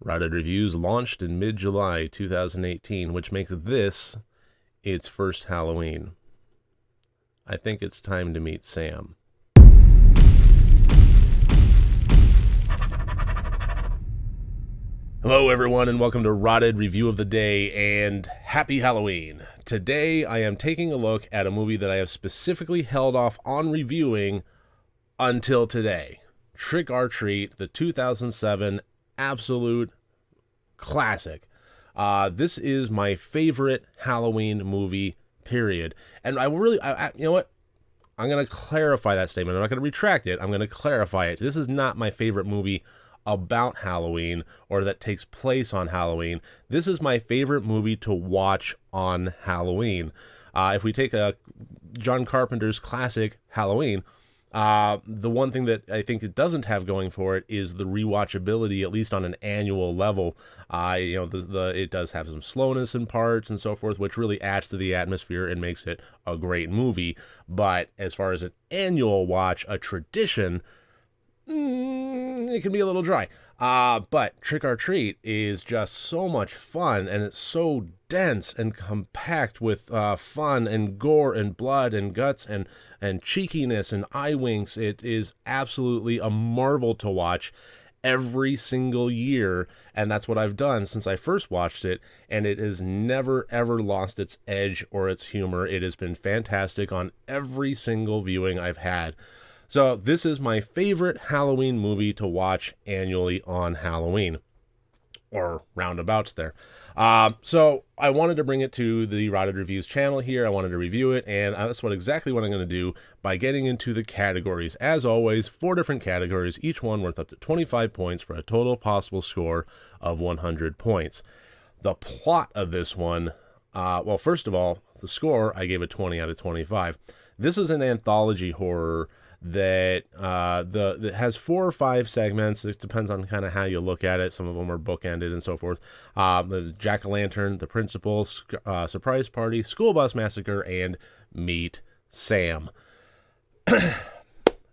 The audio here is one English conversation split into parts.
RotD Reviews launched in mid-July 2018, which makes this its first Halloween. I think it's time to meet Sam. Hello everyone and welcome to RotD Review of the Day and Happy Halloween. Today I am taking a look at a movie that I have specifically held off on reviewing until today. Trick or Treat, the 2007 absolute classic. This is my favorite Halloween movie, period. And you know what? I'm going to clarify that statement. I'm not going to retract it. I'm going to clarify it. This is not my favorite movie about Halloween or that takes place on Halloween. This is my favorite movie to watch on Halloween. If we take John Carpenter's classic Halloween, the one thing that I think it doesn't have going for it is the rewatchability, at least on an annual level. It does have some slowness in parts and so forth, which really adds to the atmosphere and makes it a great movie. But as far as an annual watch, a tradition, it can be a little dry. But Trick or Treat is just so much fun, and it's so dense and compact with fun and gore and blood and guts and cheekiness and eye winks. It is absolutely a marvel to watch every single year, and that's what I've done since I first watched it, and it has never ever lost its edge or its humor. It has been fantastic on every single viewing I've had. So this is my favorite Halloween movie to watch annually on Halloween, or roundabouts there. So I wanted to bring it to the RotD Reviews channel here. I wanted to review it, and that's exactly what I'm going to do by getting into the categories. As always, 4 different categories, each one worth up to 25 points for a total possible score of 100 points. The plot of this one, well, first of all, the score, I gave it 20 out of 25. This is an anthology horror that that has 4 or 5 segments. It depends on kind of how you look at it. Some of them are bookended and so forth. The Jack-o'-lantern, The Principal, Surprise Party, School Bus Massacre, and Meet Sam.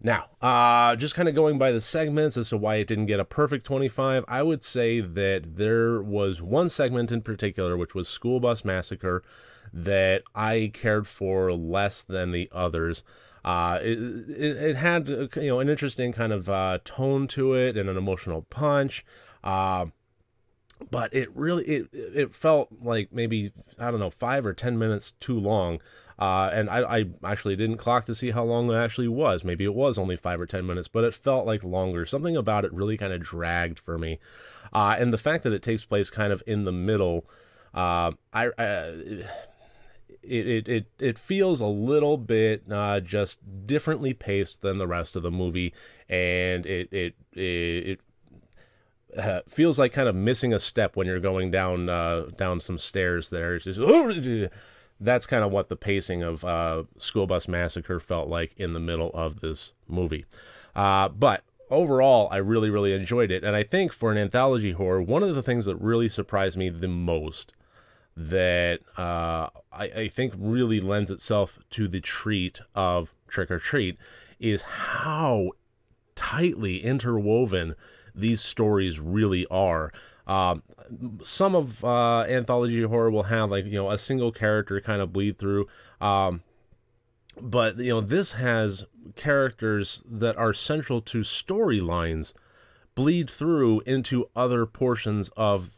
Now, just kind of going by the segments as to why it didn't get a perfect 25, I would say that there was one segment in particular, which was School Bus Massacre, that I cared for less than the others. It had an interesting kind of tone to it and an emotional punch, but it felt like maybe, I don't know, 5 or 10 minutes too long. And I actually didn't clock to see how long it actually was. Maybe it was only 5 or 10 minutes, but it felt like longer. Something about it really kind of dragged for me. And the fact that it takes place kind of in the middle, it feels a little bit just differently paced than the rest of the movie, and it feels like kind of missing a step when you're going down some stairs there. It's just, that's kind of what the pacing of School Bus Massacre felt like in the middle of this movie. But overall, I really, really enjoyed it, and I think for an anthology horror, one of the things that really surprised me the most, that I think really lends itself to the treat of Trick or Treat, is how tightly interwoven these stories really are. Some of anthology horror will have a single character kind of bleed through, but this has characters that are central to storylines bleed through into other portions of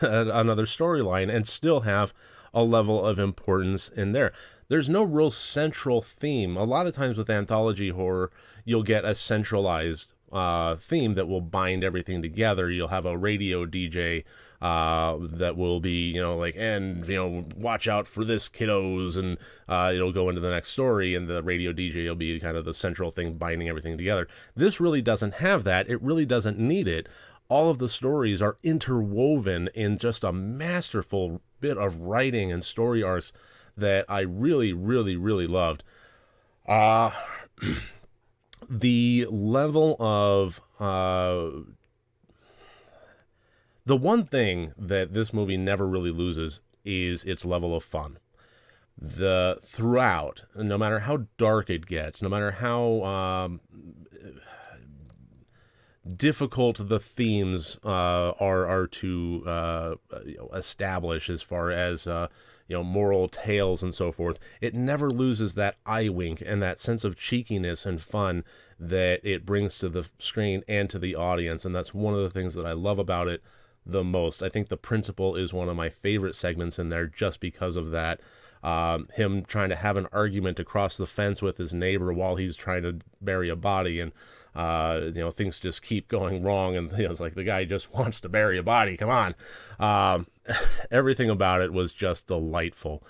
another storyline and still have a level of importance in there. There's no real central theme. A lot of times with anthology horror, you'll get a centralized theme that will bind everything together. You'll have a radio DJ that will be, watch out for this, kiddos, and it'll go into the next story, and the radio DJ will be kind of the central thing binding everything together. This really doesn't have that. It really doesn't need it. All of the stories are interwoven in just a masterful bit of writing and story arcs that I really, really, really loved. The level of the one thing that this movie never really loses is its level of fun. Throughout, no matter how dark it gets, no matter how difficult the themes are to establish as far as moral tales and so forth. It never loses that eye wink and that sense of cheekiness and fun that it brings to the screen and to the audience, and that's one of the things that I love about it the most. I think the principal is one of my favorite segments in there just because of that. Him trying to have an argument across the fence with his neighbor while he's trying to bury a body, and things just keep going wrong, and it's like the guy just wants to bury a body. Come on. Everything about it was just delightful,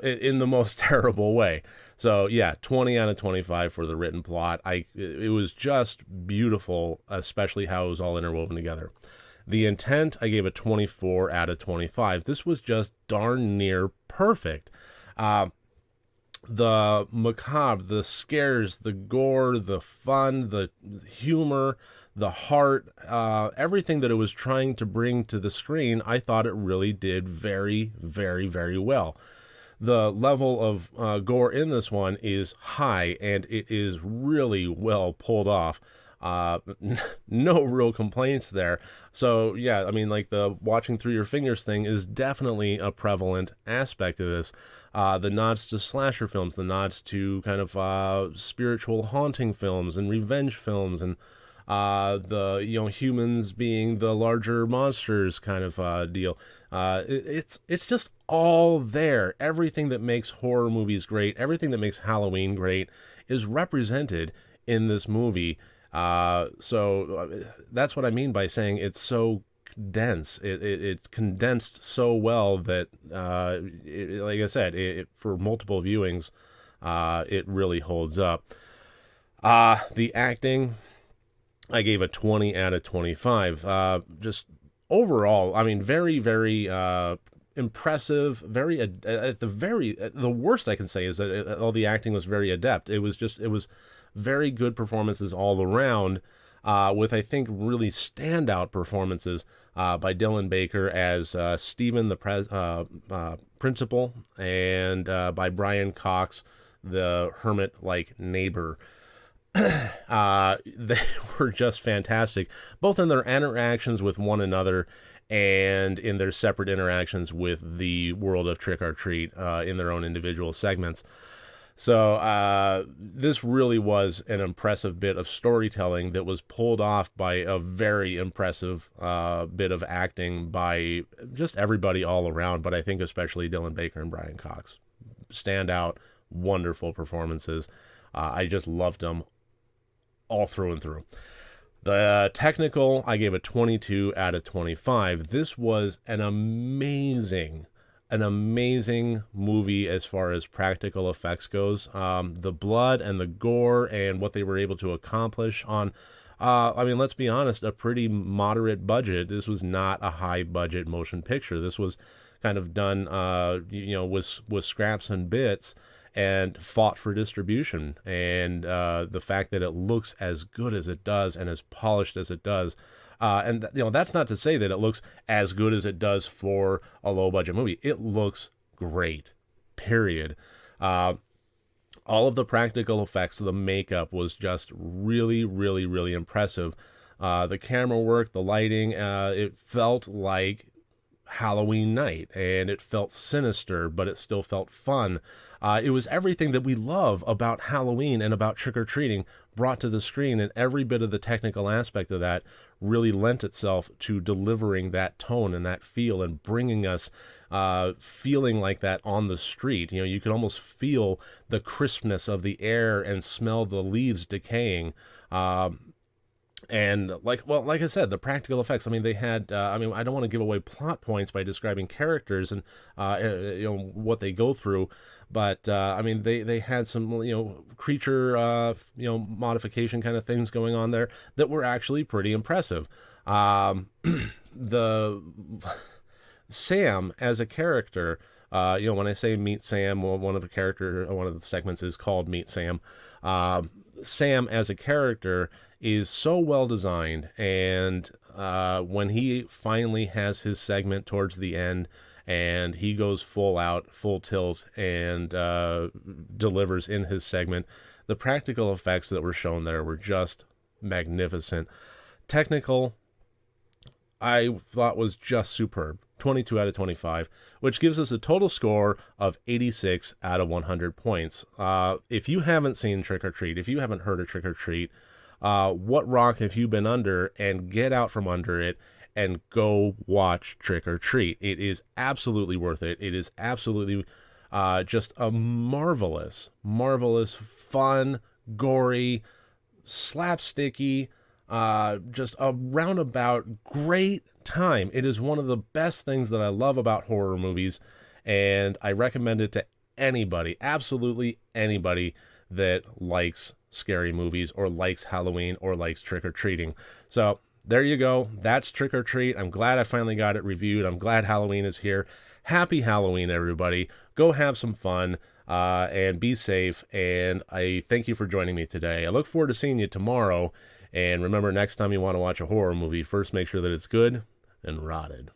in the most terrible way. So yeah, 20 out of 25 for the written plot. It was just beautiful, especially how it was all interwoven together. The intent, I gave a 24 out of 25. This was just darn near perfect. The macabre, the scares, the gore, the fun, the humor, the heart, everything that it was trying to bring to the screen, I thought it really did very, very, very well. The level of gore in this one is high, and it is really well pulled off. No real complaints there. So yeah, I mean, like the watching through your fingers thing is definitely a prevalent aspect of this. The nods to slasher films, the nods to kind of spiritual haunting films and revenge films, and the humans being the larger monsters kind of deal. It's just all there. Everything that makes horror movies great, everything that makes Halloween great, is represented in this movie. So that's what I mean by saying it's so dense. It's condensed so well that, like I said, for multiple viewings, it really holds up. The acting, I gave a 20 out of 25. Just overall, I mean, very, very impressive. Very the worst I can say is that all the acting was very adept. It was very good performances all around, with, I think, really standout performances by Dylan Baker as Stephen, the principal, and by Brian Cox, the hermit-like neighbor. They were just fantastic, both in their interactions with one another and in their separate interactions with the world of Trick or Treat in their own individual segments. So this really was an impressive bit of storytelling that was pulled off by a very impressive bit of acting by just everybody all around, but I think especially Dylan Baker and Brian Cox. Stand out, wonderful performances. I just loved them all through and through. The technical, I gave a 22 out of 25. This was an amazing movie as far as practical effects goes. The blood and the gore and what they were able to accomplish on, I mean, let's be honest, a pretty moderate budget. This was not a high budget motion picture. This was kind of done, with scraps and bits, and fought for distribution. And the fact that it looks as good as it does and as polished as it does, and that's not to say that it looks as good as it does for a low budget movie. It looks great, period. All of the practical effects, the makeup was just really, really, really impressive. The camera work, the lighting, it felt like Halloween night, and it felt sinister, but it still felt fun. It was everything that we love about Halloween and about trick-or-treating brought to the screen, and every bit of the technical aspect of that really lent itself to delivering that tone and that feel and bringing us feeling like that on the street. You could almost feel the crispness of the air and smell the leaves decaying. And like I said, the practical effects, I mean, they had, I don't want to give away plot points by describing characters and, what they go through, but, they had some, creature, modification kind of things going on there that were actually pretty impressive. The Sam as a character, when I say Meet Sam, well, one of the segments is called Meet Sam. Sam as a character is so well designed, and when he finally has his segment towards the end and he goes full tilt and delivers in his segment, the practical effects that were shown there were just magnificent. technical, I thought was just superb. 22 out of 25, which gives us a total score of 86 out of 100 points. If you haven't seen Trick or Treat, if you haven't heard of Trick or Treat, what rock have you been under? And get out from under it and go watch Trick or Treat. It is absolutely worth it. It is absolutely just a marvelous, fun, gory, slapsticky, just a roundabout great time. It is one of the best things that I love about horror movies, and I recommend it to anybody, absolutely anybody that likes scary movies or likes Halloween or likes trick-or-treating. So there you go. That's Trick or Treat. I'm glad I finally got it reviewed. I'm glad Halloween is here. Happy Halloween, everybody. Go have some fun and be safe, and I thank you for joining me today. I look forward to seeing you tomorrow. And remember, next time you want to watch a horror movie, first make sure that it's good and rotted.